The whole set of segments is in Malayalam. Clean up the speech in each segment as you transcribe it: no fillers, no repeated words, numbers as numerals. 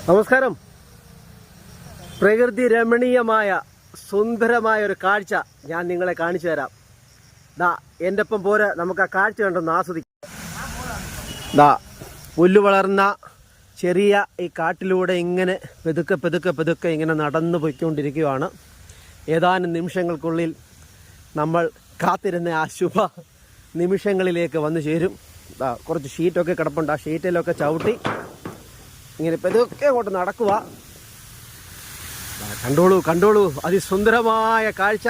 നമസ്കാരം. പ്രകൃതി രമണീയമായ സുന്ദരമായ ഒരു കാഴ്ച ഞാൻ നിങ്ങളെ കാണിച്ചു തരാം. ദാ എൻ്റെ ഒപ്പം പോരെ, നമുക്ക് ആ കാഴ്ച കണ്ടൊന്ന് ആസ്വദിക്കാം. ദാ പുല്ല് വളർന്ന ചെറിയ ഈ കാട്ടിലൂടെ ഇങ്ങനെ പെതുക്കെ പെതുക്കെ പെതുക്കെ ഇങ്ങനെ നടന്നു പോയിക്കൊണ്ടിരിക്കുകയാണ്. ഏതാനും നിമിഷങ്ങൾക്കുള്ളിൽ നമ്മൾ കാത്തിരുന്ന ആ ശുഭ നിമിഷങ്ങളിലേക്ക് വന്നു ചേരും. കുറച്ച് ഷീറ്റൊക്കെ കിടപ്പുണ്ട്, ആ ഷീറ്റിലൊക്കെ ചവിട്ടി ഇങ്ങനെ പെതുക്കെ അങ്ങോട്ട് നടക്കുക. കണ്ടോളൂ കണ്ടോളൂ, അതിസുന്ദരമായ കാഴ്ച.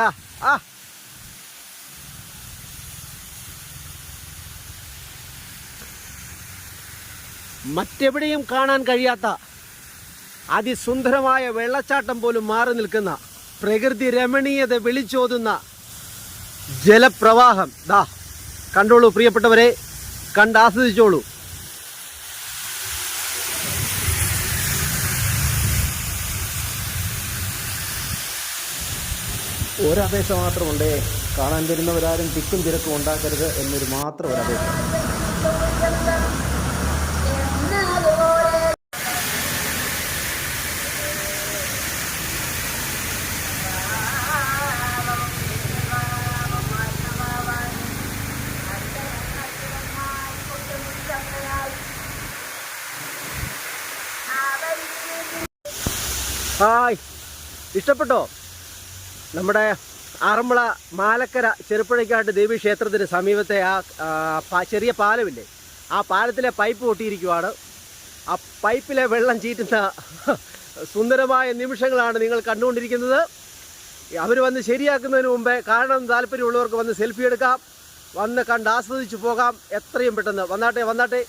മറ്റെവിടെയും കാണാൻ കഴിയാത്ത അതിസുന്ദരമായ വെള്ളച്ചാട്ടം പോലും മാറി നിൽക്കുന്ന പ്രകൃതി രമണീയത വിളിച്ചോതുന്ന ജലപ്രവാഹം ദാ കണ്ടോളൂ പ്രിയപ്പെട്ടവരെ, കണ്ടാസ്വദിച്ചോളൂ. ഒരപേക്ഷ മാത്രമുണ്ടേ, കാണാൻ വരുന്നവരാരും തിക്കും തിരക്കും ഉണ്ടാക്കരുത് എന്നൊരു മാത്രം ഒരപേക്ഷ. ഹായ്, ഇഷ്ടപ്പെട്ടോ? നമ്മുടെ ആറന്മുള മാലക്കര ചെറുപ്പുഴയ്ക്കാട്ട് ദേവീ ക്ഷേത്രത്തിന് സമീപത്തെ ആ ചെറിയ പാലമില്ലേ, ആ പാലത്തിലെ പൈപ്പ് പൊട്ടിയിരിക്കുവാണ്. ആ പൈപ്പിലെ വെള്ളം ചീറ്റുന്ന സുന്ദരമായ നിമിഷങ്ങളാണ് നിങ്ങൾ കണ്ടുകൊണ്ടിരിക്കുന്നത്. അവർ വന്ന് ശരിയാക്കുന്നതിന് മുമ്പേ കാണാൻ താല്പര്യമുള്ളവർക്ക് വന്ന് സെൽഫി എടുക്കാം, വന്ന് കണ്ട് ആസ്വദിച്ച് പോകാം. എത്രയും പെട്ടെന്ന് വന്നാട്ടെ.